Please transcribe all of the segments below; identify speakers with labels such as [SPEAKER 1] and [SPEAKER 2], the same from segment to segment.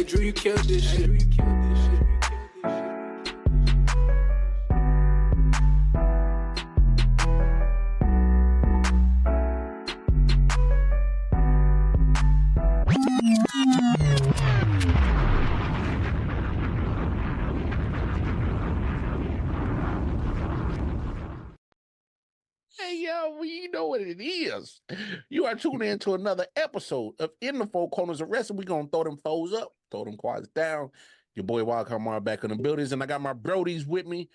[SPEAKER 1] Hey, Drew, you killed this shit.
[SPEAKER 2] Hey, yo, well, you know what it is. You are tuning in to another episode of In the Four Corners of Wrestling. We're going to throw them foes up, throw them quads down. Your boy Wildcard back in the buildings, and I got my Brodies with me.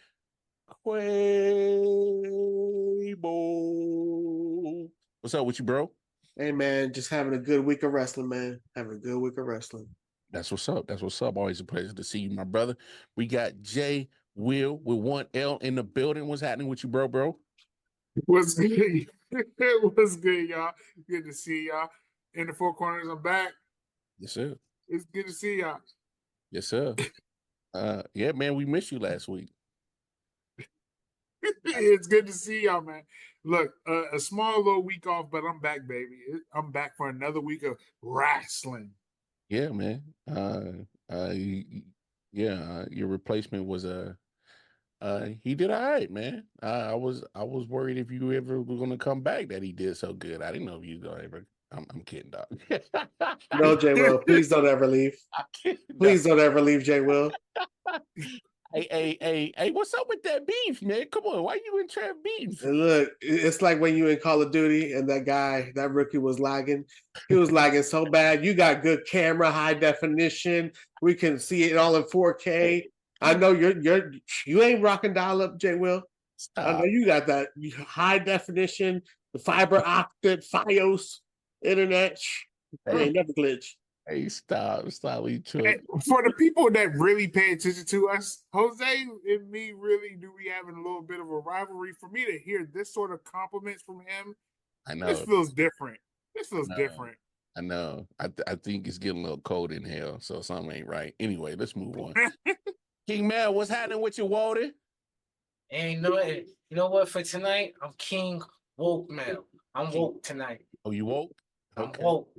[SPEAKER 2] Quabo. What's up with you, bro?
[SPEAKER 3] Hey, man, just having a good week of wrestling, man. Having a good week of wrestling.
[SPEAKER 2] That's what's up. That's what's up. Always a pleasure to see you, my brother. We got Jay Will with 1L in the building. What's happening with you, bro?
[SPEAKER 4] What's good? What's good, y'all? Good to see y'all. In the Four Corners, I'm back.
[SPEAKER 2] Yes, sir.
[SPEAKER 4] It's good to see y'all.
[SPEAKER 2] Yes, sir. Yeah, man, we missed you last week.
[SPEAKER 4] It's good to see y'all, man. Look, a small little week off, but I'm back, baby. I'm back for another week of wrestling.
[SPEAKER 2] Yeah, man. Your replacement was he did all right, man. I was worried if you ever were gonna come back that he did so good. I didn't know if you gonna ever. I'm kidding, dog.
[SPEAKER 3] No, Jay Will, please don't ever leave. Please don't ever leave, Jay Will.
[SPEAKER 2] Hey, what's up with that beef, man? Come on, why you in trap beef?
[SPEAKER 3] Look, it's like when you in Call of Duty and that rookie was lagging. He was lagging so bad. You got good camera, high definition. We can see it all in 4K. I know you ain't rocking dial up, Jay Will. Stop. I know you got that high definition, the fiber optic, FiOS internet. You ain't never glitch.
[SPEAKER 2] Hey, stop. Hey,
[SPEAKER 4] for the people that really pay attention to us, Jose and me really do be having a little bit of a rivalry. For me to hear this sort of compliments from him,
[SPEAKER 2] I know
[SPEAKER 4] this feels different. Different.
[SPEAKER 2] I know. I think it's getting a little cold in here, so something ain't right. Anyway, let's move on. King Mel, what's happening with you, Walter?
[SPEAKER 5] Ain't no, you know what? For tonight, I'm King Woke Mel. I'm woke tonight.
[SPEAKER 2] Oh, you woke?
[SPEAKER 5] Okay. I'm woke.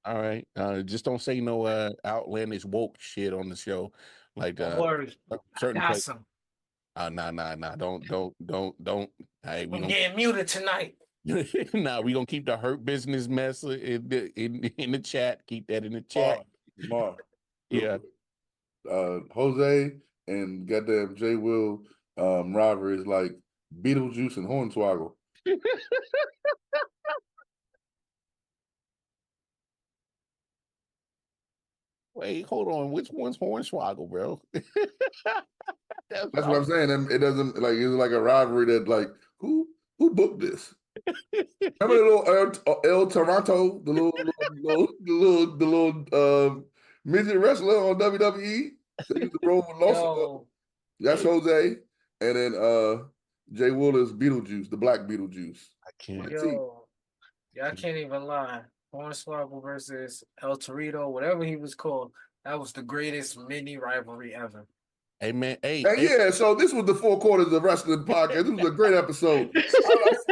[SPEAKER 2] All right. Just don't say no outlandish woke shit on the show. Like certain places. Nah. Don't. Hey,
[SPEAKER 5] I'm getting muted tonight.
[SPEAKER 2] Nah, we gonna keep the Hurt Business mess in the chat. Keep that in the chat.
[SPEAKER 6] Lamar.
[SPEAKER 2] Yeah.
[SPEAKER 6] Jose and goddamn Jay Will rivalry is like Beetlejuice and Hornswoggle.
[SPEAKER 2] Wait, hold on. Which one's Hornswoggle, bro?
[SPEAKER 6] That's what I'm saying. And it doesn't like it's like a rivalry that like who booked this? Remember the little El Toronto, the little midget wrestler on WWE? They used to roll with Lawson. That's Jose, and then Jay Will is Beetlejuice, the black Beetlejuice.
[SPEAKER 2] I can't.
[SPEAKER 5] I can't even lie. Hornswoggle versus El Torito, whatever he was called, that was the greatest mini rivalry ever.
[SPEAKER 2] Hey, man. Hey,
[SPEAKER 6] yeah, so this was the Four Corners of Wrestling podcast. This was a great episode.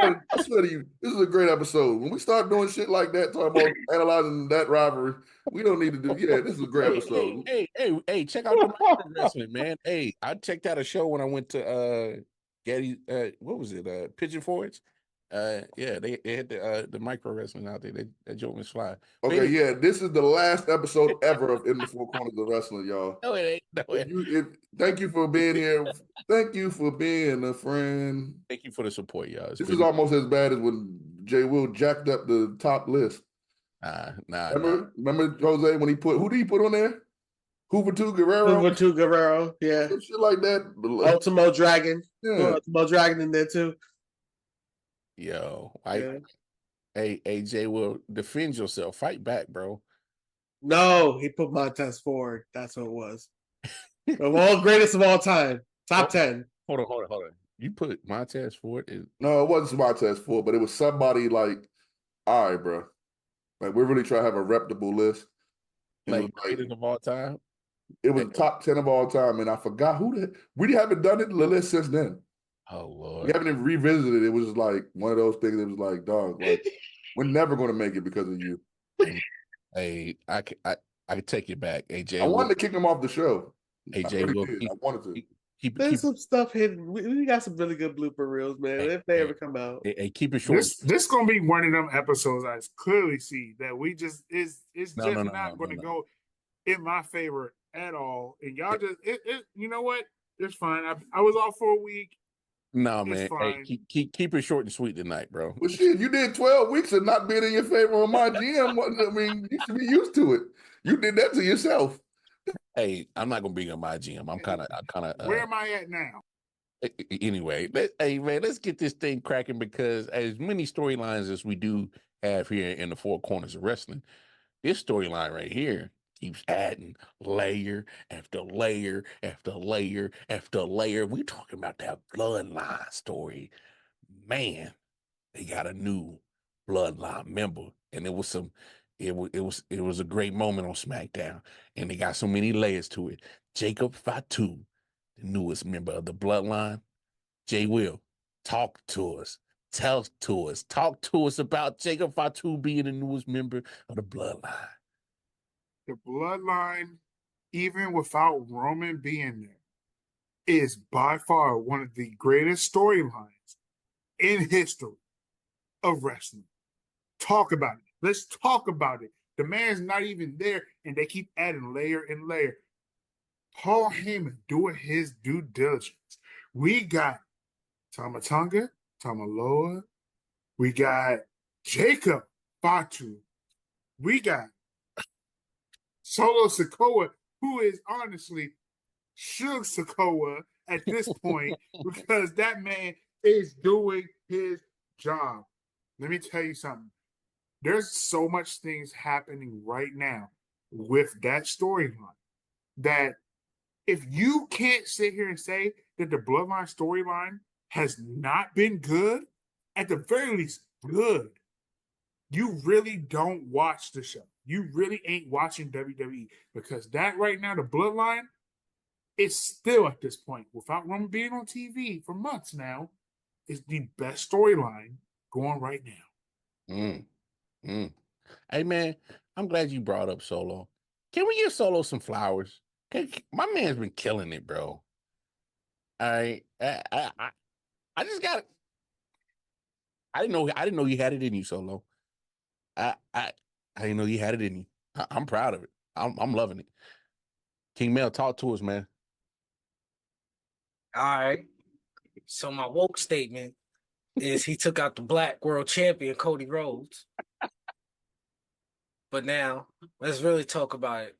[SPEAKER 6] I swear to you, this is a great episode. When we start doing shit like that, talking about analyzing that rivalry, we don't need to do. Yeah, this is a great episode.
[SPEAKER 2] Hey, check out the micro wrestling, man. Hey, I checked out a show when I went to Getty. What was it? Pigeon Forge. Yeah, they had the micro wrestling out there. That joke was fly.
[SPEAKER 6] Okay, yeah, this is the last episode ever of In the Four Corners of Wrestling, y'all.
[SPEAKER 2] No, it ain't.
[SPEAKER 6] Thank you for being here. Thank you for being a friend.
[SPEAKER 2] Thank you for the support, y'all.
[SPEAKER 6] This is almost as bad as when Jay Will jacked up the top list. Remember Jose when who did he put on there? Juventud
[SPEAKER 3] Guerrero, yeah.
[SPEAKER 6] Shit like that.
[SPEAKER 3] Ultimo Dragon. Yeah. Ultimo Dragon in there too.
[SPEAKER 2] Yo, hey, Jay Will, defend yourself. Fight back, bro.
[SPEAKER 3] No, he put Montez forward. That's what it was. The greatest of all time. Top 10.
[SPEAKER 2] Hold on. You put Montez forward?
[SPEAKER 6] No, it wasn't Montez forward, but it was somebody like, all right, bro. Like, we're really trying to have a reputable list.
[SPEAKER 2] Like, greatest of all time?
[SPEAKER 6] It was top 10 of all time, and I forgot we haven't done it the list since then.
[SPEAKER 2] Oh, Lord.
[SPEAKER 6] We haven't even revisited it. It was just like one of those things that was like, dog, like, we're never going to make it because of you.
[SPEAKER 2] Hey, I can take it back. AJ,
[SPEAKER 6] I wanted to kick him off the show.
[SPEAKER 2] AJ
[SPEAKER 6] I really
[SPEAKER 2] will
[SPEAKER 6] did. I wanted to.
[SPEAKER 3] There's some stuff hidden. We got some really good blooper reels, man. If they ever come out,
[SPEAKER 2] keep it short.
[SPEAKER 4] This gonna be one of them episodes I clearly see that we just it's
[SPEAKER 2] No,
[SPEAKER 4] just not going to go in my favor at all. And y'all just you know what? It's fine. I was off for a week.
[SPEAKER 2] No, man. Hey, keep it short and sweet tonight, bro.
[SPEAKER 6] Well, shit, you did 12 weeks of not being in your favor on my GM. I mean, you should be used to it. You did that to yourself.
[SPEAKER 2] Hey, I'm not gonna bring up my GM. I'm kind of.
[SPEAKER 4] Where am I at now?
[SPEAKER 2] Anyway, hey man, let's get this thing cracking because as many storylines as we do have here in the four corners of wrestling, this storyline right here keeps adding layer after layer after layer after layer. We talking about that bloodline story, man. They got a new bloodline member, and it was a great moment on SmackDown, and they got so many layers to it. Jacob Fatu, the newest member of the bloodline. Jay Will, talk to us. Talk to us about Jacob Fatu being the newest member of the bloodline.
[SPEAKER 4] The bloodline, even without Roman being there, is by far one of the greatest storylines in history of wrestling. Talk about it. Let's talk about it. The man's not even there, and they keep adding layer and layer. Paul Heyman doing his due diligence. We got Tama Tonga, Tama Loa. We got Jacob Fatu. We got Solo Sikoa, who is honestly Suge Sikoa at this point because that man is doing his job. Let me tell you something. There's so much things happening right now with that storyline that if you can't sit here and say that the Bloodline storyline has not been good, at the very least, good, you really don't watch the show. You really ain't watching WWE because that right now, the Bloodline, is still at this point, without Roman being on TV for months now, is the best storyline going right now.
[SPEAKER 2] Hey, man, I'm glad you brought up Solo. Can we give Solo some flowers? My man's been killing it, bro. I just got it. I didn't know you had it in you, Solo. I didn't know you had it in you. I'm proud of it. I'm loving it. King Mel, talk to us, man.
[SPEAKER 5] All right. So my woke statement is he took out the black world champion, Cody Rhodes. But now, let's really talk about it.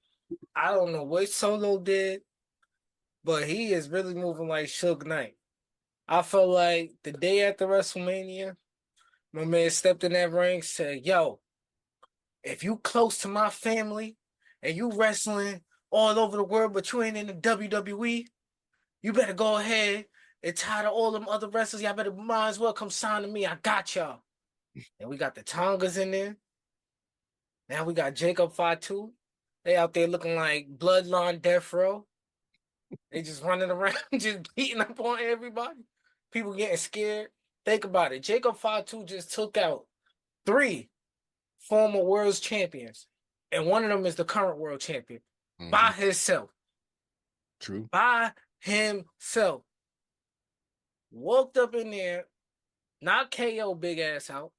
[SPEAKER 5] I don't know what Solo did, but he is really moving like Suge Knight. I felt like the day after WrestleMania, my man stepped in that ring, said, yo, if you close to my family and you wrestling all over the world, but you ain't in the WWE, you better go ahead and tie to all them other wrestlers. Y'all better might as well come sign to me. I got y'all. And we got the Tongas in there. Now we got Jacob Fatu. They out there looking like Bloodline Death Row. They just running around, just beating up on everybody. People getting scared. Think about it. Jacob Fatu just took out 3 former world champions, and one of them is the current world champion by himself.
[SPEAKER 2] True.
[SPEAKER 5] By himself. Walked up in there, knocked KO big ass out.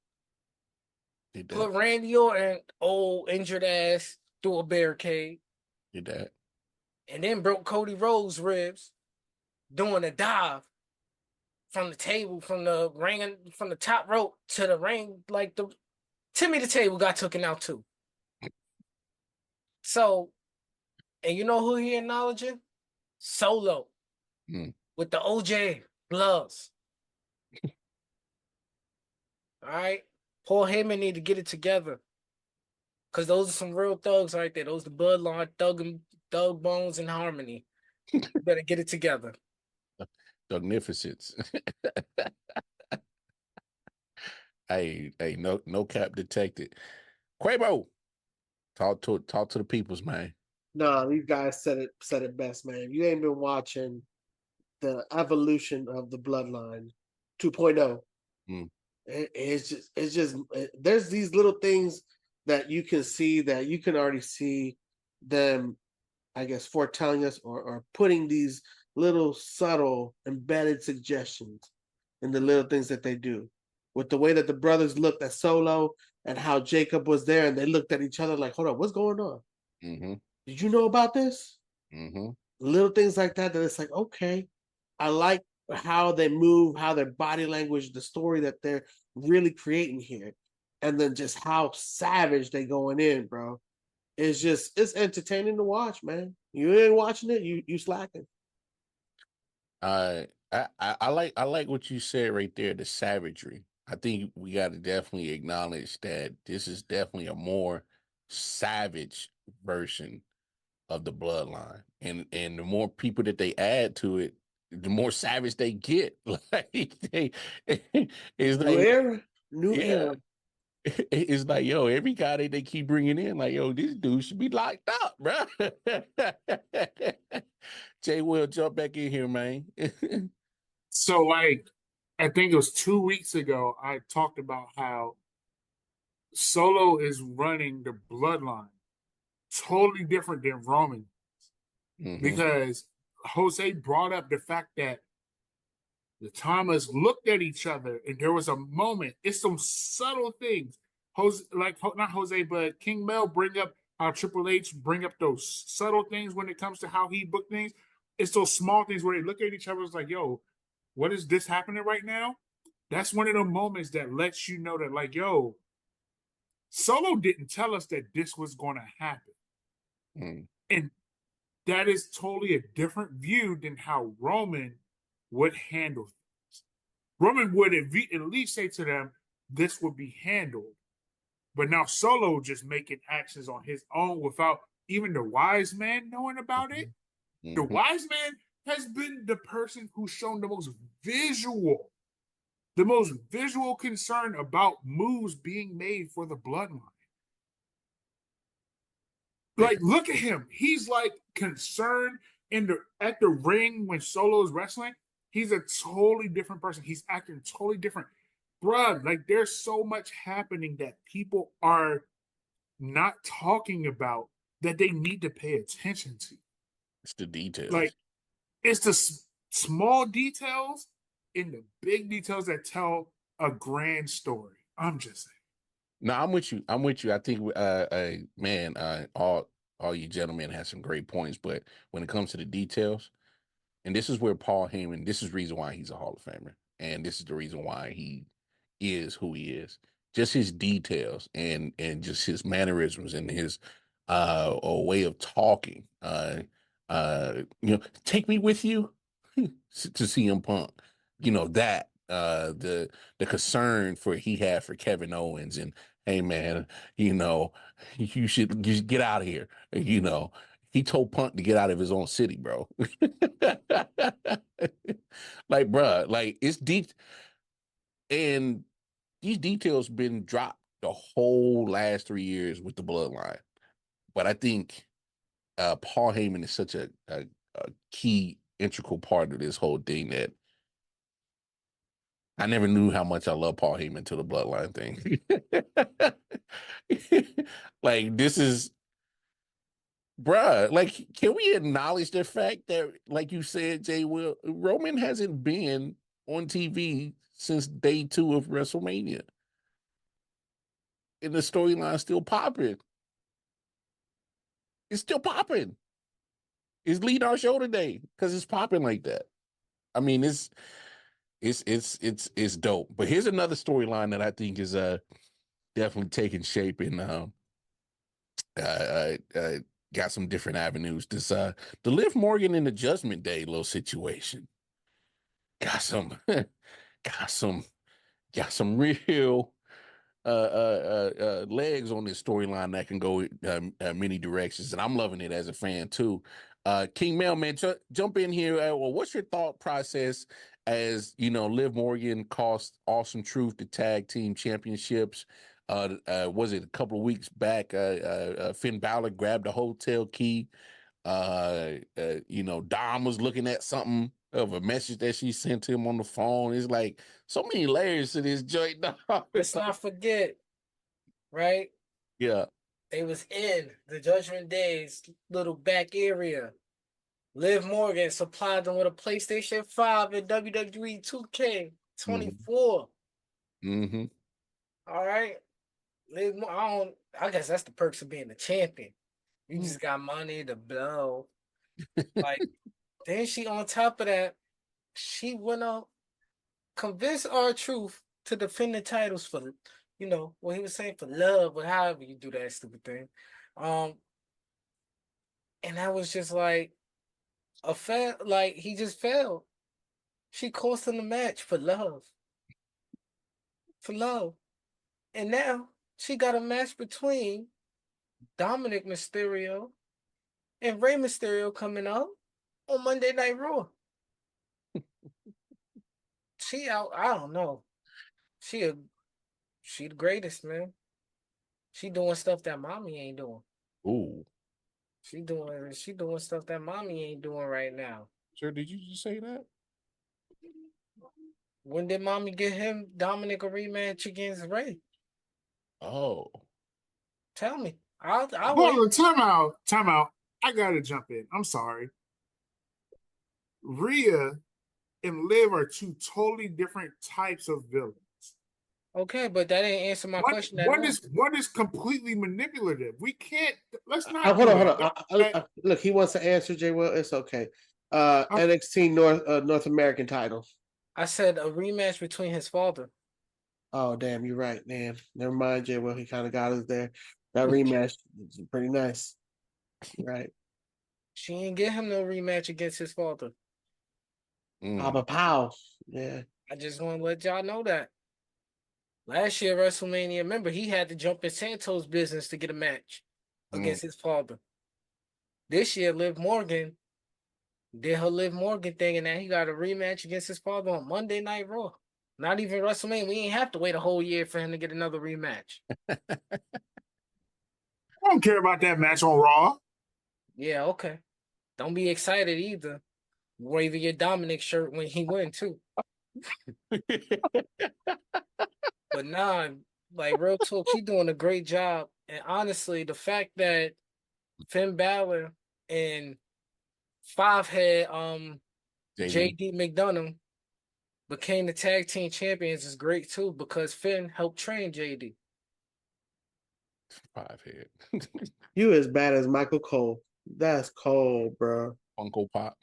[SPEAKER 5] Put Randy Orton, old injured ass, through a barricade.
[SPEAKER 2] Did that.
[SPEAKER 5] And then broke Cody Rhodes' ribs doing a dive from the table, from the ring, from the top rope to the ring. Like Timmy the Table got taken out too. So, and you know who he acknowledging? Solo. With the OJ gloves. All right? Paul Heyman need to get it together. Because those are some real thugs right there. Those are the Bloodline thug bones in harmony. You better get it together.
[SPEAKER 2] Magnificence. hey, no cap detected. Quabo, talk to the peoples, man.
[SPEAKER 3] No, these guys said it best, man. You ain't been watching the evolution of the Bloodline 2.0. It's just there's these little things that you can see that you can already see them, I guess, foretelling us or putting these little subtle embedded suggestions in the little things that they do. With the way that the brothers looked at Solo and how Jacob was there, and they looked at each other like, hold on, what's going on?
[SPEAKER 2] Mm-hmm.
[SPEAKER 3] Did you know about this?
[SPEAKER 2] Mm-hmm.
[SPEAKER 3] Little things like that it's like, okay. I like how they move, how their body language, the story that they're really creating here. And then just how savage they going in, bro. It's entertaining to watch, man. You ain't watching it, you slacking.
[SPEAKER 2] I like what you said right there, the savagery. I think we got to definitely acknowledge that this is definitely a more savage version of the bloodline, and the more people that they add to it, the more savage they get. Like it's
[SPEAKER 3] New
[SPEAKER 2] like,
[SPEAKER 3] era. New
[SPEAKER 2] yeah,
[SPEAKER 3] era.
[SPEAKER 2] it's like, yo, every guy that they keep bringing in, like, yo, this dude should be locked up, bro. Jay Will, jump back in here, man.
[SPEAKER 4] So, like, I think it was 2 weeks ago, I talked about how Solo is running the bloodline totally different than Roman
[SPEAKER 2] Mhm.
[SPEAKER 4] because Jose brought up the fact that the Thomas looked at each other and there was a moment. It's some subtle things. Jose, like not Jose, but King Mel bring up how Triple H bring up those subtle things when it comes to how he booked things. It's those small things where they look at each other. It's like, yo, what is this happening right now? That's one of the moments that lets you know that, like, yo, Solo didn't tell us that this was going to happen.
[SPEAKER 2] Mm.
[SPEAKER 4] And that is totally a different view than how Roman would handle things. Roman would at least say to them, this would be handled. But now Solo just making actions on his own without even the wise man knowing about it.
[SPEAKER 2] Mm-hmm.
[SPEAKER 4] The wise man has been the person who's shown the most visual concern about moves being made for the bloodline. Like, look at him. He's like concerned at the ring when Solo's wrestling. He's a totally different person. He's acting totally different. Bruh, like there's so much happening that people are not talking about that they need to pay attention to.
[SPEAKER 2] It's the details.
[SPEAKER 4] Like, it's the small details and the big details that tell a grand story. I'm just saying.
[SPEAKER 2] No, I'm with you. I'm with you. I think, man, all you gentlemen have some great points, but when it comes to the details, and this is where Paul Heyman, this is the reason why he's a Hall of Famer, and this is the reason why he is who he is. Just his details and just his mannerisms and his way of talking. Take me with you to CM Punk. You know that the concern he had for Kevin Owens and, hey man, you should get out of here. He told Punk to get out of his own city, bro. Like, bruh, like it's deep, and these details been dropped the whole last 3 years with the bloodline. But I think Paul Heyman is such a key, integral part of this whole thing that I never knew how much I love Paul Heyman until the bloodline thing. Like, this is, bruh, like, can we acknowledge the fact that, like you said, Jay Will, Roman hasn't been on TV since day 2 of WrestleMania, and the storyline's still popping. It's still popping. It's leading our show today because it's popping like that. I mean, it's dope. But here's another storyline that I think is definitely taking shape and got some different avenues. This the Liv Morgan and the Judgment Day little situation. Got some real legs on this storyline that can go many directions, and I'm loving it as a fan too. King Mel, man, jump in here. Well, what's your thought process as Liv Morgan cost Awesome Truth the tag team championships? Was it a couple of weeks back? Finn Balor grabbed a hotel key. Dom was looking at something of a message that she sent him on the phone. It's like so many layers to this joint.
[SPEAKER 5] Let's not forget, right?
[SPEAKER 2] Yeah.
[SPEAKER 5] They was in the Judgment Day's little back area. Liv Morgan supplied them with a PlayStation 5 and WWE 2K24.
[SPEAKER 2] Mm-hmm.
[SPEAKER 5] All right. I guess that's the perks of being a champion. You just got money to blow. Like, then she on top of that, she went out, convinced R-Truth to defend the titles for, what he was saying for love, or however you do that stupid thing. And that was just like he just failed. She cost him the match for love. For love. And now she got a match between Dominic Mysterio and Rey Mysterio coming up on Monday Night Raw. She out, I don't know. She the greatest, man. She doing stuff that mommy ain't doing.
[SPEAKER 2] Ooh.
[SPEAKER 5] She doing stuff that mommy ain't doing right now.
[SPEAKER 2] Sir, did you just say that?
[SPEAKER 5] When did mommy get him Dominic a rematch against Ray?
[SPEAKER 2] Oh.
[SPEAKER 5] Tell me. I'll
[SPEAKER 4] Hold
[SPEAKER 5] wait.
[SPEAKER 4] on, time out. I gotta jump in. I'm sorry. Rhea and Liv are two totally different types of villains.
[SPEAKER 5] Okay, but that didn't answer my question at
[SPEAKER 4] One
[SPEAKER 5] all.
[SPEAKER 4] is completely manipulative. We can't. Let's not.
[SPEAKER 3] Hold
[SPEAKER 4] do
[SPEAKER 3] on,
[SPEAKER 4] that.
[SPEAKER 3] hold on. Look, he wants to answer, Jay Will. It's okay. NXT North American title.
[SPEAKER 5] I said a rematch between his father.
[SPEAKER 3] Oh, damn, you're right, man. Never mind, Jay Will. He kind of got us there. That rematch is pretty nice. Right.
[SPEAKER 5] She ain't get him no rematch against his father.
[SPEAKER 3] Papa Pow. Yeah.
[SPEAKER 5] I just want to let y'all know that. Last year, WrestleMania, remember, he had to jump in Santos' business to get a match against his father. This year, Liv Morgan did her Liv Morgan thing, and now he got a rematch against his father on Monday Night Raw. Not even WrestleMania. We ain't have to wait a whole year for him to get another rematch.
[SPEAKER 4] I don't care about that match on Raw.
[SPEAKER 5] Yeah, okay. Don't be excited either. Waving your Dominic shirt when he win, too. But nah, like real talk, she doing a great job. And honestly, the fact that Finn Balor and Fivehead JD McDonough became the tag team champions is great too, because Finn helped train JD.
[SPEAKER 2] Fivehead.
[SPEAKER 3] You as bad as Michael Cole. That's cold, bro.
[SPEAKER 2] Funko Pop.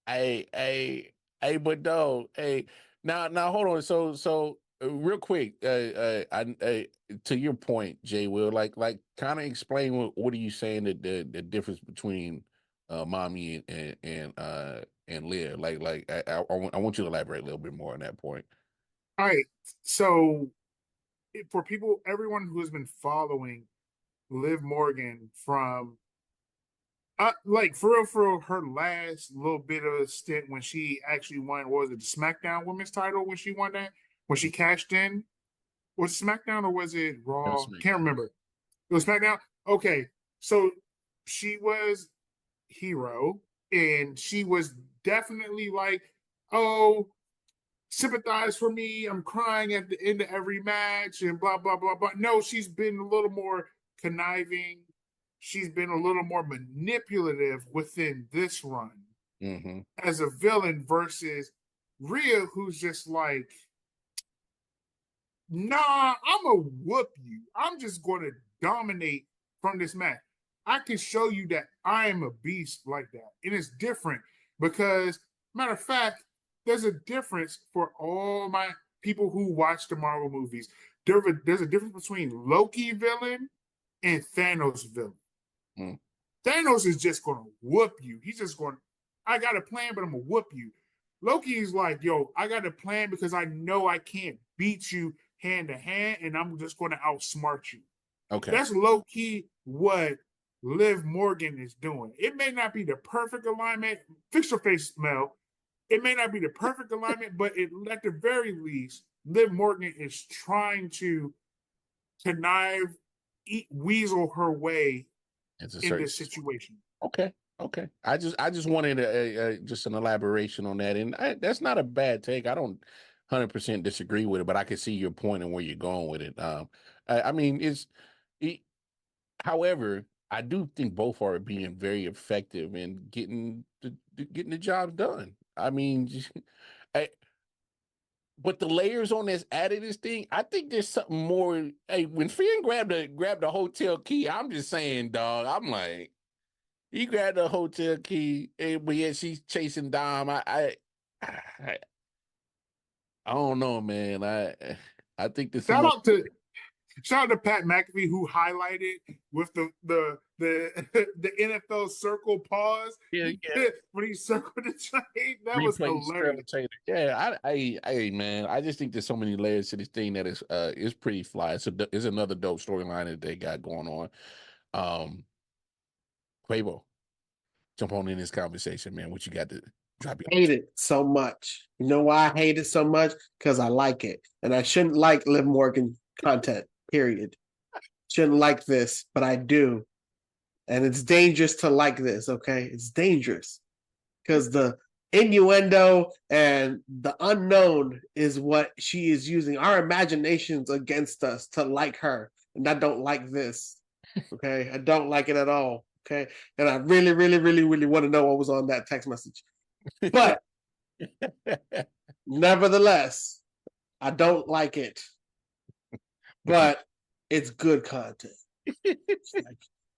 [SPEAKER 2] But no, now hold on. So real quick, to your point, Jay Will, like kind of explain what are you saying that the difference between mommy and Leah, like I want you to elaborate a little bit more on that point.
[SPEAKER 4] All right. So for people, everyone who has been following Liv Morgan from like for real, her last little bit of a stint when she actually won, what was it, the SmackDown Women's title when she won that? When she cashed in? Was it SmackDown or was it Raw? Can't remember. It was SmackDown? Okay. So she was hero and she was definitely like, oh, sympathize for me. I'm crying at the end of every match and blah, blah, blah, blah. No, she's been a little more conniving. She's been a little more manipulative within this run as a villain versus Rhea, who's just like, nah, I'm going to whoop you. I'm just going to dominate from this match. I can show you that I am a beast like that. And it's different because, matter of fact, there's a difference for all my people who watch the Marvel movies. There's a difference between Loki villain and Thanos villain. Thanos is just going to whoop you. He's just going, I got a plan, but I'm going to whoop you. Loki is like, yo, I got a plan because I know I can't beat you hand to hand, and I'm just going to outsmart you.
[SPEAKER 2] Okay.
[SPEAKER 4] That's low-key what Liv Morgan is doing. It may not be the perfect alignment. Fix your face, Mel. It may not be the perfect alignment, but at the very least, Liv Morgan is trying to connive, weasel her way in this situation.
[SPEAKER 2] Okay. Okay. I just wanted just an elaboration on that, and that's not a bad take. I don't 100% disagree with it, but I can see your point and where you're going with it. I mean, it, however, I do think both are being very effective in getting the job done. I mean, I, but the layers on this added this thing, I think there's something more. Hey, when Finn grabbed the hotel key, I'm just saying, dog. I'm like, he grabbed the hotel key, but yet she's chasing Dom. I, I don't know, man. I think there's some
[SPEAKER 4] Shout
[SPEAKER 2] more.
[SPEAKER 4] out to Shout out to Pat McAfee who highlighted with the the NFL circle pause
[SPEAKER 2] Yeah, yeah.
[SPEAKER 4] when he circled the train. That was
[SPEAKER 2] Replay
[SPEAKER 4] hilarious.
[SPEAKER 2] Taylor. Yeah, man, I just think there's so many layers to this thing that is pretty fly. It's another dope storyline that they got going on. Quavo, jump on in this conversation, man. What you got to drop your
[SPEAKER 3] Hate it so much. You know why I hate it so much? Because I like it. And I shouldn't like Liv Morgan content, period. Shouldn't like this, but I do. And it's dangerous to like this, okay? It's dangerous. Because the innuendo and the unknown is what she is using our imaginations against us to like her. And I don't like this. Okay. I don't like it at all. Okay. And I really, really, really, really want to know what was on that text message. But nevertheless, I don't like it. But it's good content.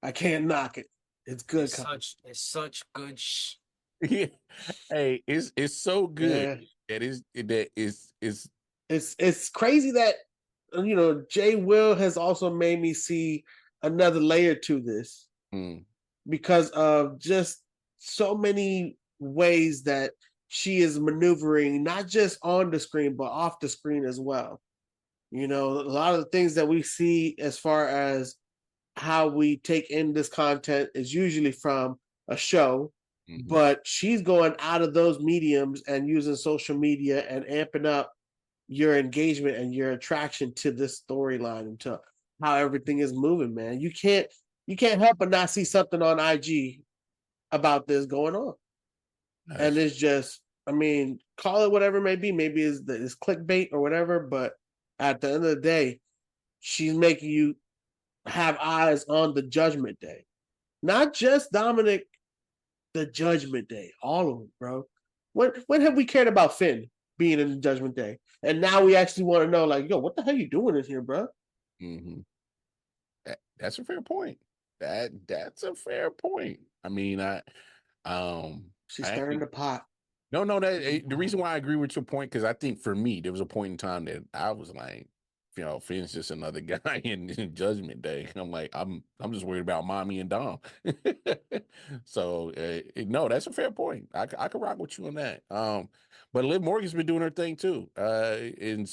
[SPEAKER 3] I can't knock it. It's good content.
[SPEAKER 5] It's such good
[SPEAKER 2] Yeah. Hey, it's so good.
[SPEAKER 3] Yeah.
[SPEAKER 2] That is
[SPEAKER 3] It's crazy that Jay Will has also made me see another layer to this because of just so many ways that she is maneuvering, not just on the screen but off the screen as well. A lot of the things that we see as far as how we take in this content is usually from a show, but she's going out of those mediums and using social media and amping up your engagement and your attraction to this storyline and to how everything is moving, man. You can't help but not see something on IG about this going on.
[SPEAKER 2] nice.
[SPEAKER 3] And it's just, I mean, call it whatever it may be. Maybe it's clickbait or whatever, but at the end of the day, she's making you have eyes on the Judgment Day. Not just Dominic, the Judgment Day. All of them, bro. When have we cared about Finn being in the Judgment Day? And now we actually want to know, like, yo, what the hell are you doing in here, bro?
[SPEAKER 2] That's a fair point. That's a fair point. I mean,
[SPEAKER 3] She's stirring the pot.
[SPEAKER 2] No, the reason why I agree with your point, because I think for me, there was a point in time that I was like, Finn's just another guy in Judgment Day. I'm like, I'm just worried about Mommy and Dom. So no, that's a fair point. I could rock with you on that. But Liv Morgan's been doing her thing too. It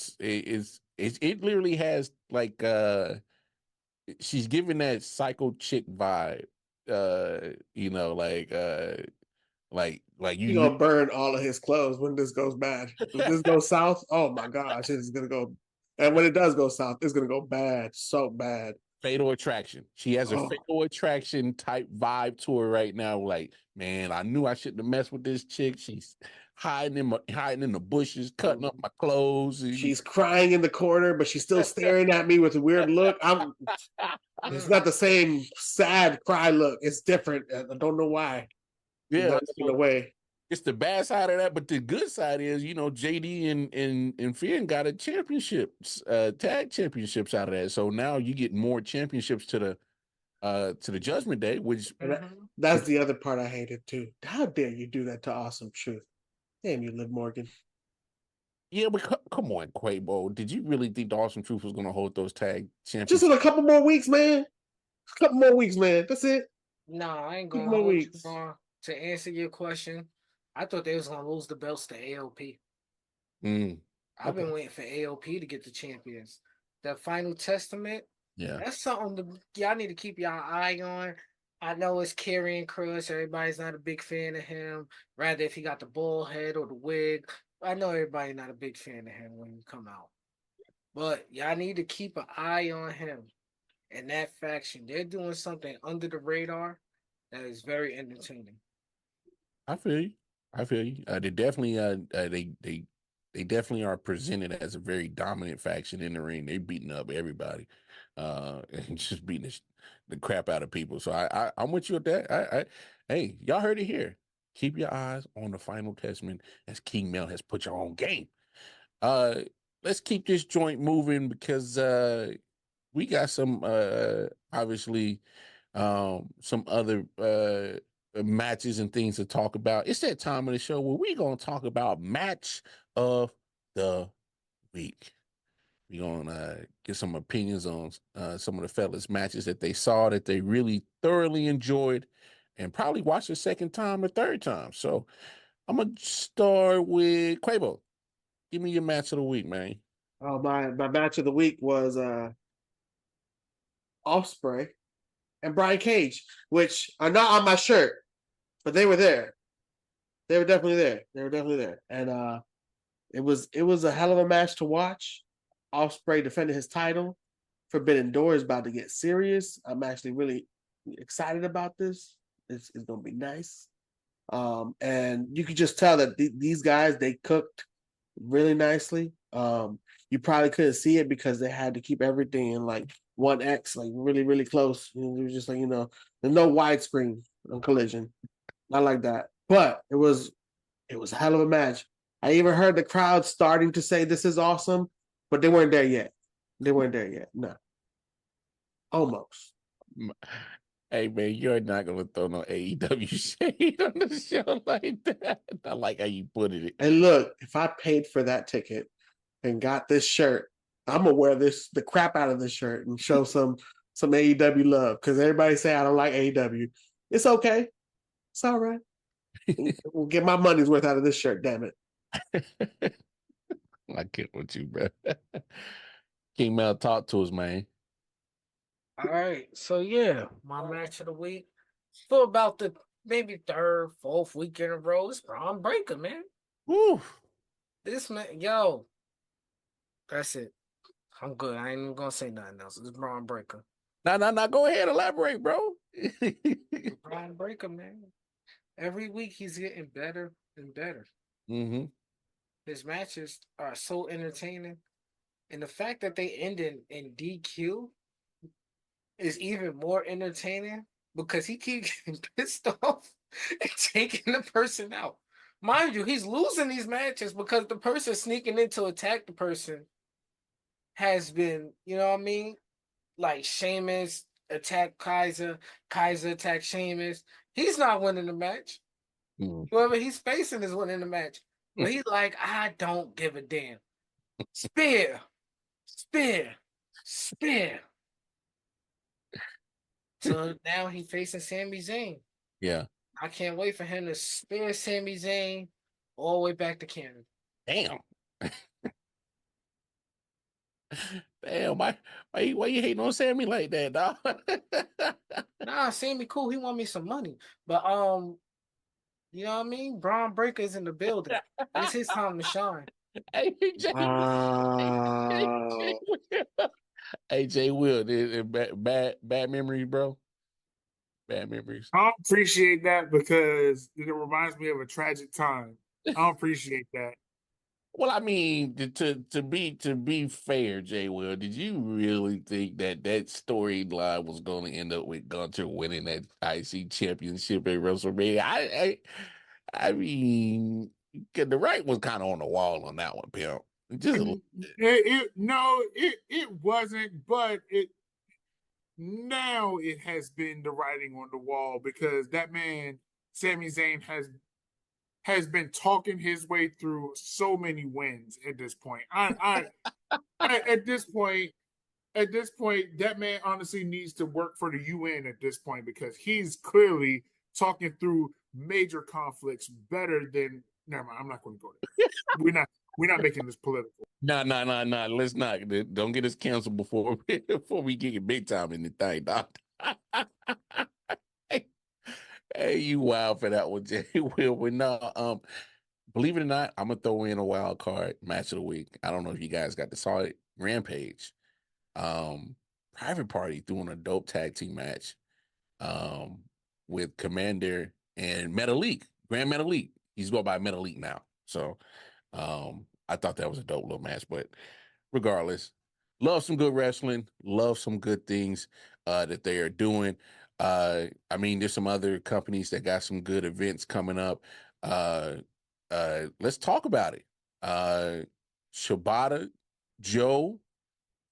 [SPEAKER 2] literally has like she's giving that psycho chick vibe. Like
[SPEAKER 3] He's gonna burn all of his clothes when this goes bad. If this goes south, oh my gosh, it's gonna go. And when it does go south, it's gonna go bad, so bad.
[SPEAKER 2] Fatal Attraction. She has a Fatal Attraction type vibe to her right now. Like, man, I knew I shouldn't have messed with this chick. She's hiding in the bushes, cutting up my clothes.
[SPEAKER 3] She's crying in the corner, but she's still staring at me with a weird look. It's not the same sad cry look. It's different. I don't know why.
[SPEAKER 2] Yeah,
[SPEAKER 3] in a way.
[SPEAKER 2] It's the bad side of that, but the good side is, JD and Finn got a championships, tag championships out of that. So now you get more championships to the Judgment Day, which
[SPEAKER 3] that's the other part I hated too. How dare you do that to Awesome Truth? Damn you, Liv Morgan.
[SPEAKER 2] Yeah, but come on, Quavo. Did you really think the Awesome Truth was going to hold those tag championships?
[SPEAKER 3] Just in a couple more weeks, man. A couple more weeks, man. That's it.
[SPEAKER 5] Nah, I ain't going to hold you on. To answer your question, I thought they was going to lose the belts to AOP. I've been waiting for AOP to get the champions. The Final Testament, that's something y'all need to keep y'all eye on. I know it's Karrion Kross. Everybody's not a big fan of him. Rather if he got the bald head or the wig. I know everybody's not a big fan of him when he come out. But y'all need to keep an eye on him and that faction. They're doing something under the radar that is very entertaining.
[SPEAKER 2] I feel you. They definitely they definitely are presented as a very dominant faction in the ring. They beating up everybody, and just beating the crap out of people. So I'm with you at that. Hey, y'all heard it here. Keep your eyes on the Final Testament as King Mel has put you on game. Let's keep this joint moving because we got some obviously some other matches and things to talk about. It's that time of the show where we're gonna talk about match of the week. We're gonna get some opinions on some of the fellas matches that they saw that they really thoroughly enjoyed and probably watched a second time or third time. So I'm gonna start with Quavo. Give me your match of the week, man.
[SPEAKER 3] Oh, my match of the week was Ospreay and Brian Cage, which are not on my shirt, but they were there. They were definitely there. And it was a hell of a match to watch. Ospreay defended his title. Forbidden Door is about to get serious. I'm actually really excited about this. It's gonna be nice. And you could just tell that these guys, they cooked really nicely. You probably couldn't see it because they had to keep everything in like 1x, like really, really close. It was just like, there's no widescreen on Collision. Not like that. But it was a hell of a match. I even heard the crowd starting to say this is awesome, but they weren't there yet. No. Almost.
[SPEAKER 2] Hey man, you're not gonna throw no AEW shade on the show like that. I like how you put it.
[SPEAKER 3] And look, if I paid for that ticket and got this shirt, I'm gonna wear the crap out of this shirt and show some AEW love. Because everybody say I don't like AEW. It's okay. It's all right. We'll get my money's worth out of this shirt, damn it.
[SPEAKER 2] I get with you, bro. King Mel, talk to us, man.
[SPEAKER 5] All right, so yeah, my match of the week for about the maybe third, fourth week in a row is Braun Breaker, man.
[SPEAKER 2] Woo.
[SPEAKER 5] This man, yo, that's it. I'm good. I ain't even gonna say nothing else. It's Braun Breaker.
[SPEAKER 2] Nah. Go ahead, elaborate, bro.
[SPEAKER 5] Braun Breaker, man. Every week he's getting better and better.
[SPEAKER 2] Mm-hmm.
[SPEAKER 5] His matches are so entertaining, and the fact that they ended in DQ is even more entertaining because he keeps getting pissed off and taking the person out. Mind you, he's losing these matches because the person sneaking in to attack the person has been, you know what I mean? Like Sheamus attack Kaiser, Kaiser attack Sheamus. He's not winning the match. Whoever he's facing is winning the match. But he's like, I don't give a damn. Spear. So now he's facing Sami Zayn.
[SPEAKER 2] Yeah.
[SPEAKER 5] I can't wait for him to spear Sami Zayn all the way back to Canada.
[SPEAKER 2] Damn. Damn, why you hating on Sammy like that, dog?
[SPEAKER 5] Nah, Sammy cool. He want me some money. But you know what I mean? Braun Breaker's in the building. It's his time to shine.
[SPEAKER 2] Hey, Jay Will, bad memories, bro. Bad memories.
[SPEAKER 4] I appreciate that because it reminds me of a tragic time. I appreciate that.
[SPEAKER 2] Well, I mean, to be fair, Jay Will, did you really think that storyline was going to end up with Gunter winning that IC championship at WrestleMania? I mean, the right was kind of on the wall on that one, pimp. Just a little bit.
[SPEAKER 4] It wasn't, but now it has been the writing on the wall because that man, Sami Zayn, has been talking his way through so many wins at this point. At this point, that man honestly needs to work for the UN at this point because he's clearly talking through major conflicts better than. Never mind, I'm not going to go there. We're not making this political.
[SPEAKER 2] Nah. Let's not. Don't get us canceled before we get big time in the thing, dog. Hey, you wild for that one, Jay Will. But no, believe it or not, I'm gonna throw in a wild card match of the week. I don't know if you guys got to saw it. Rampage, Private Party doing a dope tag team match, with Commander and Metalik, Grand Metalik. He's going by Metalik now. So I thought that was a dope little match. But regardless, love some good wrestling, love some good things that they are doing. I mean, there's some other companies that got some good events coming up. Let's talk about it. Shibata, Joe,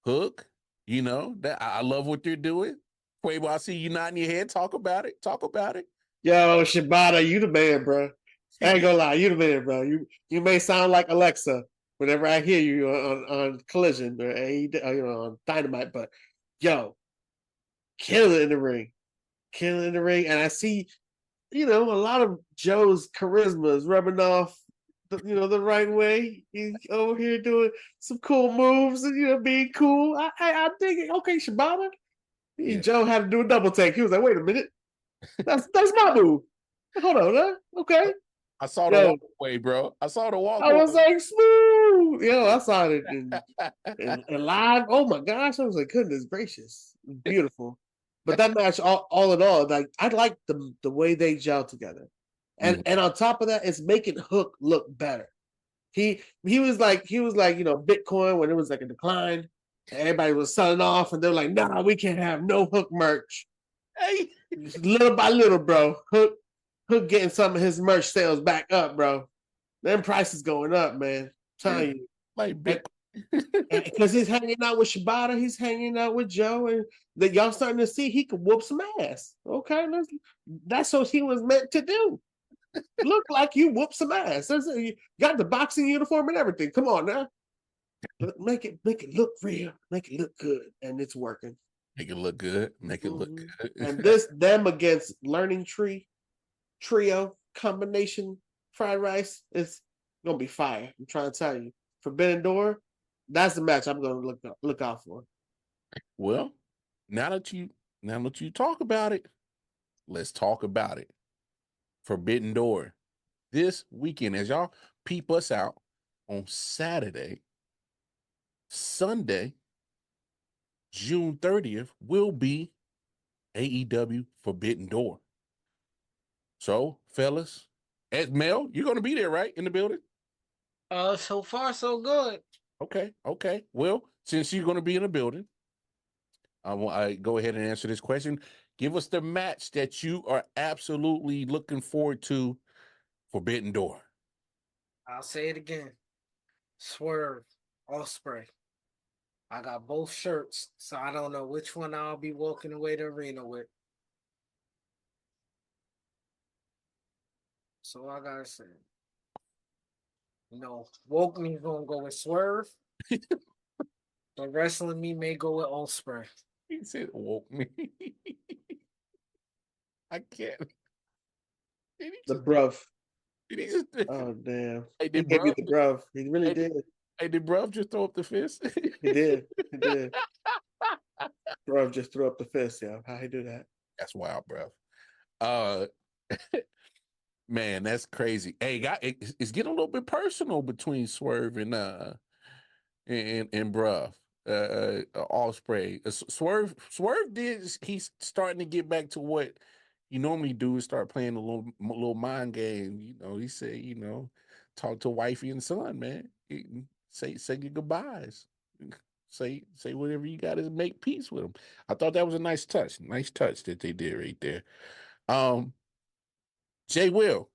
[SPEAKER 2] Hook, you know, that I love what they're doing. Quavo, I see you nodding your head. Talk about it. Talk about it.
[SPEAKER 3] Yo, Shibata, you the man, bro. I ain't gonna lie, you the man, bro. You may sound like Alexa whenever I hear you on Collision or on Dynamite, but yo, killing in the ring, killing in the ring, and I see, a lot of Joe's charisma is rubbing off, the right way. He's over here doing some cool moves and being cool. I dig it. Okay, Shibata.
[SPEAKER 2] Yeah.
[SPEAKER 3] Joe had to do a double take. He was like, "Wait a minute, that's my move." Hold on, huh? Okay.
[SPEAKER 2] I saw the walkway, bro. I saw the walkway.
[SPEAKER 3] I was like, smooth. I saw it in live. Oh my gosh. I was like, goodness gracious. Beautiful. But that match, all in all, like I like the way they gel together. And on top of that, it's making Hook look better. He was like, Bitcoin when it was like a decline. Everybody was selling off, and they're like, nah, we can't have no Hook merch. Hey, little by little, bro. Hook getting some of his merch sales back up, bro. Them prices going up, man. I'm telling you.
[SPEAKER 2] Like Bitcoin.
[SPEAKER 3] Because he's hanging out with Shibata, he's hanging out with Joe, and that y'all starting to see he could whoop some ass. Okay, that's what he was meant to do. Look like you whoop some ass. You got the boxing uniform and everything. Come on now. Make it look real. Make it look good. And it's working.
[SPEAKER 2] Make it look good. Make it look good.
[SPEAKER 3] And them against Learning Tree trio combination fried rice is gonna be fire. I'm trying to tell you. Forbidden Door, that's the match I'm gonna look out for.
[SPEAKER 2] Well, now that you talk about it, let's talk about it. Forbidden Door this weekend, as y'all peep us out on Saturday, Sunday, June 30th will be AEW Forbidden Door. So, fellas, Mel, you're gonna be there, right, in the building?
[SPEAKER 5] So far so good.
[SPEAKER 2] Okay. Well, since you're gonna be in the building, I go ahead and answer this question. Give us the match that you are absolutely looking forward to. Forbidden Door.
[SPEAKER 5] I'll say it again. Swerve, Ospreay. I got both shirts, so I don't know which one I'll be walking away the arena with. So I gotta say, Woke Me gonna go with Swerve. But Wrestling Me may go with Ospreay.
[SPEAKER 2] He said, "Woke Me." I can't.
[SPEAKER 3] The bruv.
[SPEAKER 2] Oh
[SPEAKER 3] damn! He gave you the bruv. He really did.
[SPEAKER 2] Hey, did bruv just throw up the fist?
[SPEAKER 3] He did. Bruv just threw up the fist. Yeah, how he do that?
[SPEAKER 2] That's wild, bruv. Man, that's crazy. Hey, it's getting a little bit personal between Swerve and bruv. Ospreay. Swerve he's starting to get back to what you normally do, is start playing a little mind game. He said, talk to wifey and son, man. Say your goodbyes. Say whatever you got to make peace with them. I thought that was a nice touch that they did right there. Jay Will,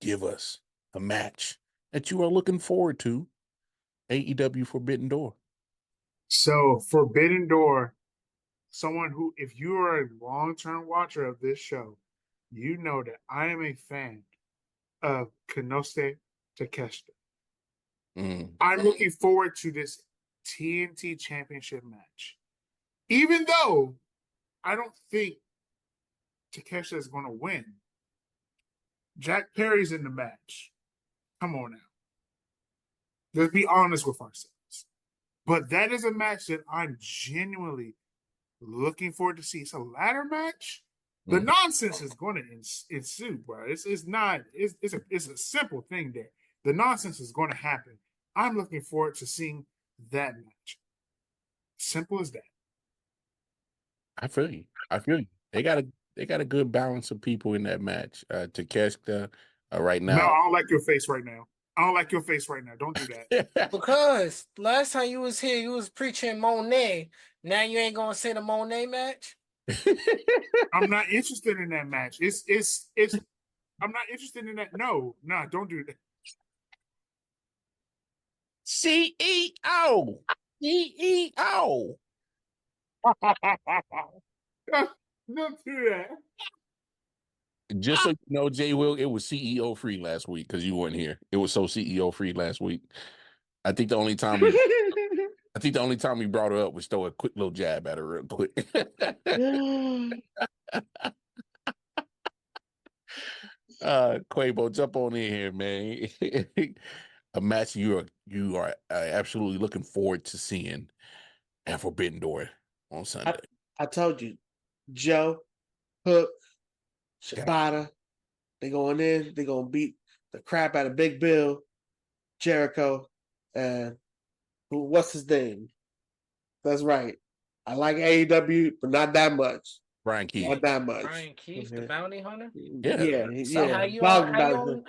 [SPEAKER 2] give us a match that you are looking forward to. AEW Forbidden Door.
[SPEAKER 4] So Forbidden Door, someone who, if you are a long-term watcher of this show, you know that I am a fan of Konosuke Takeshita. I'm looking forward to this TNT Championship match. Even though I don't think Takeshita is going to win, Jack Perry's in the match. Come on now. Let's be honest with ourselves. But that is a match that I'm genuinely looking forward to see. It's a ladder match. The nonsense is going to ensue, bro. It's a simple thing there. The nonsense is going to happen. I'm looking forward to seeing that match. Simple as that.
[SPEAKER 2] I feel you. They They got a good balance of people in that match. Takeshita, right
[SPEAKER 4] No, I
[SPEAKER 2] now.
[SPEAKER 4] don't like your face right now. I don't like your face right now. Don't do that.
[SPEAKER 5] Because last time you was here, you was preaching Monet. Now you ain't gonna say the Monet match.
[SPEAKER 4] I'm not interested in that match. It's. I'm not interested in that. No, don't do that.
[SPEAKER 2] CEO. CEO.
[SPEAKER 4] Don't do that.
[SPEAKER 2] Just so you know, Jay Will, it was CEO free last week because you weren't here. It was so CEO free last week. I think the only time we brought her up was throw a quick little jab at her real quick. Quavo, jump on in here, man. A match you are absolutely looking forward to seeing at Forbidden Door on Sunday.
[SPEAKER 3] I told you, Joe, Hook, Shibata, they going in, they gonna beat the crap out of Big Bill, Jericho, and what's his name? That's right. I like AEW, but not that much.
[SPEAKER 2] Brian Keith.
[SPEAKER 3] Not that much.
[SPEAKER 5] Brian Keith, the bounty hunter.
[SPEAKER 3] Yeah.
[SPEAKER 5] So how you don't know the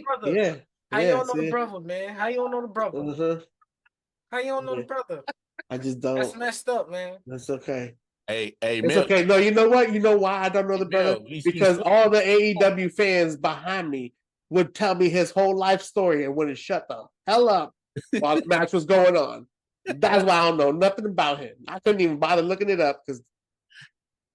[SPEAKER 5] brother?
[SPEAKER 3] Yeah.
[SPEAKER 5] How you don't know the brother, man? How you don't know the brother? How you don't know the brother?
[SPEAKER 3] I just don't.
[SPEAKER 5] That's messed up, man.
[SPEAKER 3] That's okay.
[SPEAKER 2] Hey,
[SPEAKER 3] it's
[SPEAKER 2] Mel.
[SPEAKER 3] okay. No, you know what? You know why I don't know the brother? Because all the AEW fans behind me would tell me his whole life story and wouldn't shut the hell up while the match was going on. That's why I don't know nothing about him. I couldn't even bother looking it up because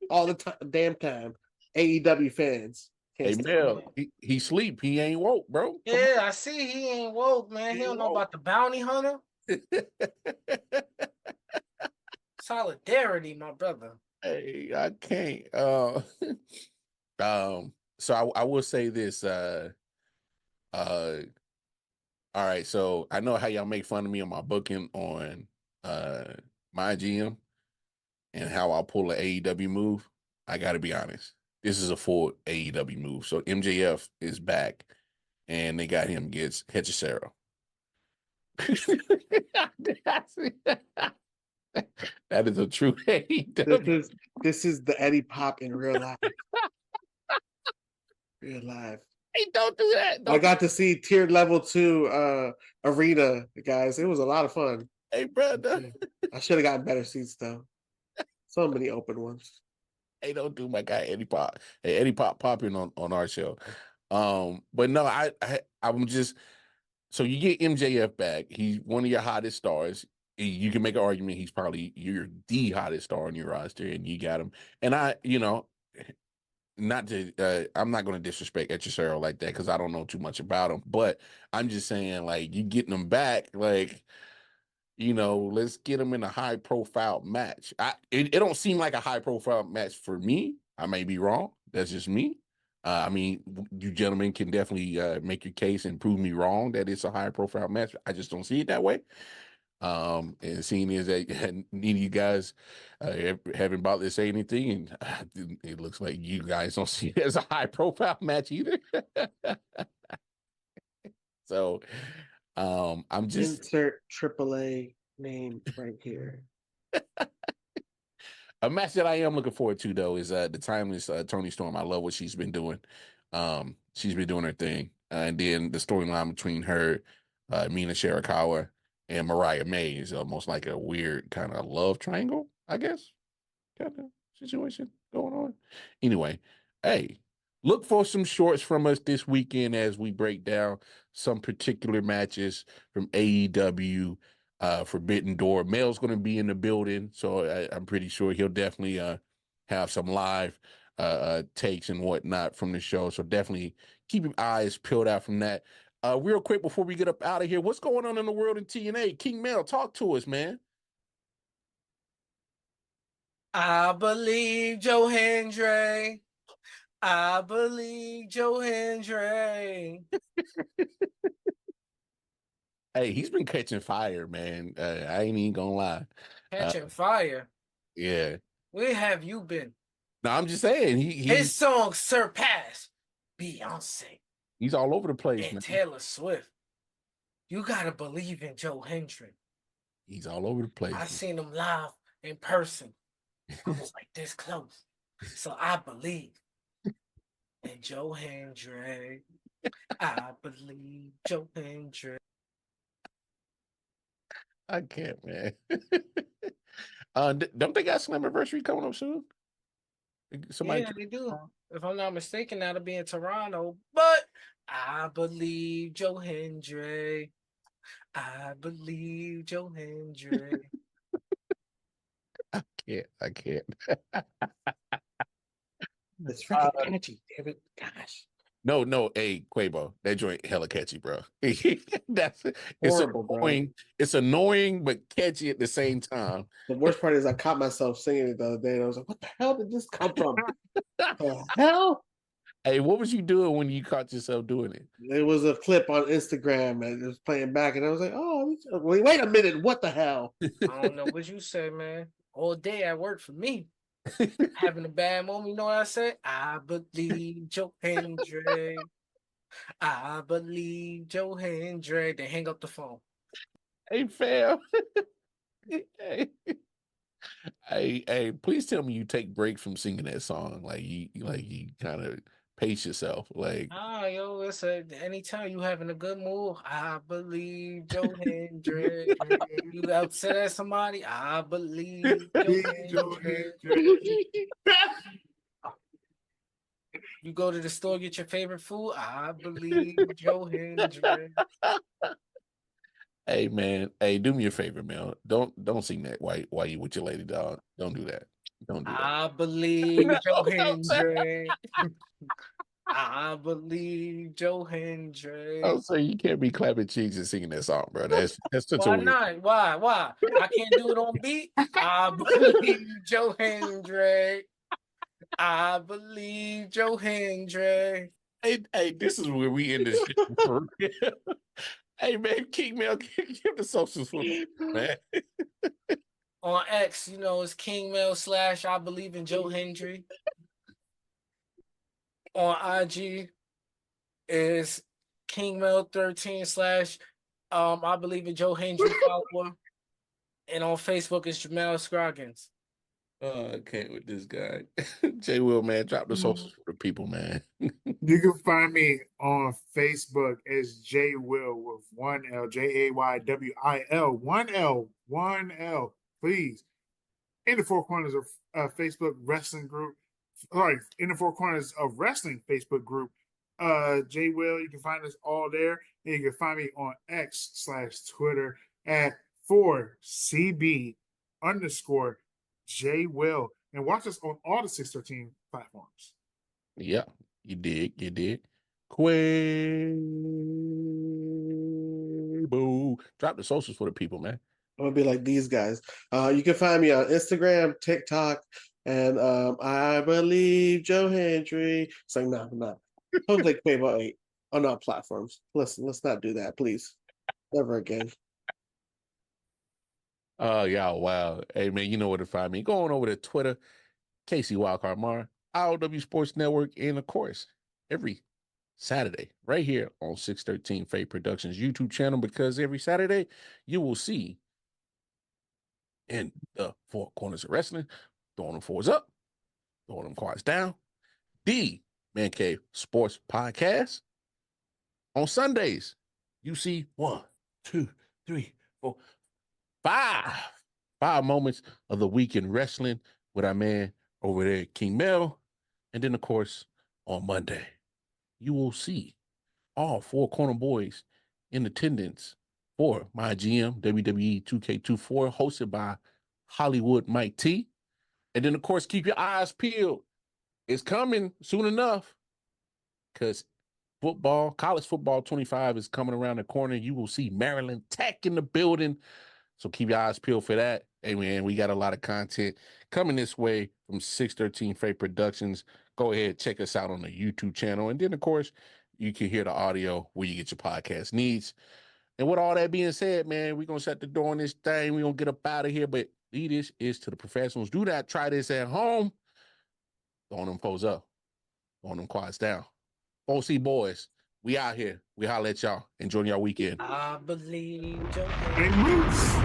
[SPEAKER 3] all the damn time, AEW fans.
[SPEAKER 2] Hey, Mel, he sleep. He ain't woke, bro.
[SPEAKER 5] Yeah, I see he ain't woke, man. He don't know about the bounty hunter. Solidarity, my brother.
[SPEAKER 2] Hey, I can't. So I will say this. All right. So I know how y'all make fun of me on my booking on my GM and how I'll pull an AEW move. I got to be honest. This is a full AEW move. So MJF is back, and they got him against Hechicero. That is a true AEW.
[SPEAKER 3] This is the Eddie Pop in real life. Real life.
[SPEAKER 2] Hey, don't do that.
[SPEAKER 3] I got to see Tier Level 2 arena, guys. It was a lot of fun.
[SPEAKER 2] Hey, brother.
[SPEAKER 3] I should have gotten better seats, though. So many open ones.
[SPEAKER 2] Hey, don't do my guy Eddie Pop. Hey, Eddie Pop popping on our show. But no, I'm just, so you get MJF back. He's one of your hottest stars. You can make an argument he's probably the hottest star on your roster, and you got him. And not to, I'm not going to disrespect Hechicero like that because I don't know too much about him. But I'm just saying, like, you getting him back, like, let's get him in a high profile match. It don't seem like a high profile match for me. I may be wrong. That's just me. I mean, you gentlemen can definitely make your case and prove me wrong that it's a high profile match. I just don't see it that way. And seeing as that neither of you guys haven't bothered to say anything, and it looks like you guys don't see it as a high profile match either. So I'm just
[SPEAKER 3] insert AAA name right here.
[SPEAKER 2] A match that I am looking forward to though is the timeless Toni Storm. I love what she's been doing. She's been doing her thing, and then the storyline between her, Mina Shirakawa, and Mariah May is almost like a weird kind of love triangle, I guess, kind of situation going on. Anyway, hey, look for some shorts from us this weekend as we break down some particular matches from AEW. Forbidden Door. Mel's going to be in the building, so I'm pretty sure he'll definitely have some live takes and whatnot from the show. So definitely keep your eyes peeled out from that. Real quick before we get up out of here, what's going on in the world in TNA? King Mel, talk to us, man.
[SPEAKER 5] I believe Joe Hendry. I believe Joe Hendry.
[SPEAKER 2] Hey, he's been catching fire, man. I ain't even gonna lie.
[SPEAKER 5] Catching fire.
[SPEAKER 2] Yeah.
[SPEAKER 5] Where have you been?
[SPEAKER 2] No, I'm just saying
[SPEAKER 5] his song surpassed Beyonce.
[SPEAKER 2] He's all over the place,
[SPEAKER 5] and
[SPEAKER 2] man.
[SPEAKER 5] Taylor Swift. You gotta believe in Joe Hendry.
[SPEAKER 2] He's all over the place.
[SPEAKER 5] I seen him live in person. I was like this close. So I believe in Joe Hendry. I believe Joe Hendry.
[SPEAKER 2] I can't, man. Don't they got Slammiversary coming up soon? Somebody,
[SPEAKER 5] Yeah, they do. If I'm not mistaken, that'll be in Toronto. But I believe Joe Hendry. I believe Joe Hendry.
[SPEAKER 2] I can't.
[SPEAKER 3] It's freaking catchy, damn it. Gosh.
[SPEAKER 2] No, hey, Quabo, that joint hella catchy, bro. That's it's
[SPEAKER 3] Horrible, bro.
[SPEAKER 2] annoying. It's annoying but catchy at the same time.
[SPEAKER 3] The worst part is I caught myself singing it the other day and I was like, what the hell did this come from? The hell?
[SPEAKER 2] Hey, what was you doing when you caught yourself doing it?
[SPEAKER 3] It was a clip on Instagram and it was playing back and I was like, oh, wait a minute, what the hell?
[SPEAKER 5] I don't know what you say, man. All day at work for me. Having a bad moment, you know what I said? I believe Joe Hendry. I believe Joe Hendry. They hang up the phone.
[SPEAKER 2] Hey, fam. Hey, please tell me you take breaks from singing that song. Like you kind of pace yourself. Like,
[SPEAKER 5] Yo, it's anytime you having a good mood, I believe Joe Hendry. You upset at somebody, I believe Joe Hendry. You go to the store, get your favorite food, I believe Joe Hendry.
[SPEAKER 2] hey man, hey, do me a favor, man. Don't sing that while you with your lady dog. Don't do that. Don't do that.
[SPEAKER 5] I believe Joe
[SPEAKER 2] Don't say that.
[SPEAKER 5] Hendry. I believe Joe Hendry.
[SPEAKER 2] Oh, so you can't be clapping cheeks and singing that song, bro. That's such
[SPEAKER 5] Why
[SPEAKER 2] a weird.
[SPEAKER 5] not? Why? I can't do it on beat. I believe Joe Hendry. I believe Joe Hendry.
[SPEAKER 2] Hey, this is where we end this shit. For real. Hey man, King Mel, give the socials for me, man.
[SPEAKER 5] On X, it's King Mail / I believe in Joe Hendry. On IG is King Mail 13 / I believe in Joe Hendry follower. And on Facebook is Jemell Scroggins.
[SPEAKER 2] I can't with this guy. Jay Will, man, drop the socials for the people, man.
[SPEAKER 4] You can find me on Facebook as Jay Will with 1L, JAYWIL, 1L. Please. In the Four Corners of Facebook wrestling group. Sorry, in the Four Corners of Wrestling Facebook group. Jay Will, you can find us all there. And you can find me on X / Twitter at 4CB_Jay Will. And watch us on all the 613 platforms.
[SPEAKER 2] Yeah, you did. Quabo. Drop the socials for the people, man.
[SPEAKER 3] I'm gonna be like these guys. You can find me on Instagram, TikTok, and I believe Joe Hendry. It's like, no. Don't like Quavo 8 on all platforms. Listen, let's not do that, please. Never again.
[SPEAKER 2] Oh, yeah, wow. Hey, man, you know where to find me. Go on over to Twitter, Casey Wildcard Mar, IOW Sports Network, and of course, every Saturday, right here on 613 Faye Productions YouTube channel, because every Saturday you will see in the Four Corners of Wrestling, throwing them fours up, throwing them cards down, the Man Cave Sports Podcast. On Sundays, you see 1, 2, 3, 4, 5 moments of the week in wrestling with our man over there, King Mel. And then, of course, on Monday, you will see all 4 Corner Boys in attendance for my GM WWE 2K24, hosted by Hollywood Mike T. And then, of course, keep your eyes peeled. It's coming soon enough, because college football 25 is coming around the corner. You will see Maryland Tech in the building. So keep your eyes peeled for that. Hey, man, we got a lot of content coming this way from 613 Faye Productions. Go ahead, check us out on the YouTube channel. And then, of course, you can hear the audio where you get your podcast needs. And with all that being said, man, we're going to shut the door on this thing. We're going to get up out of here. But leave this is to the professionals. Do not try this at home. Throwing them foes up. Throwing them quads down. OC boys, we out here. We holla at y'all. Enjoy y'all weekend.
[SPEAKER 5] I believe Joe
[SPEAKER 4] And Moose.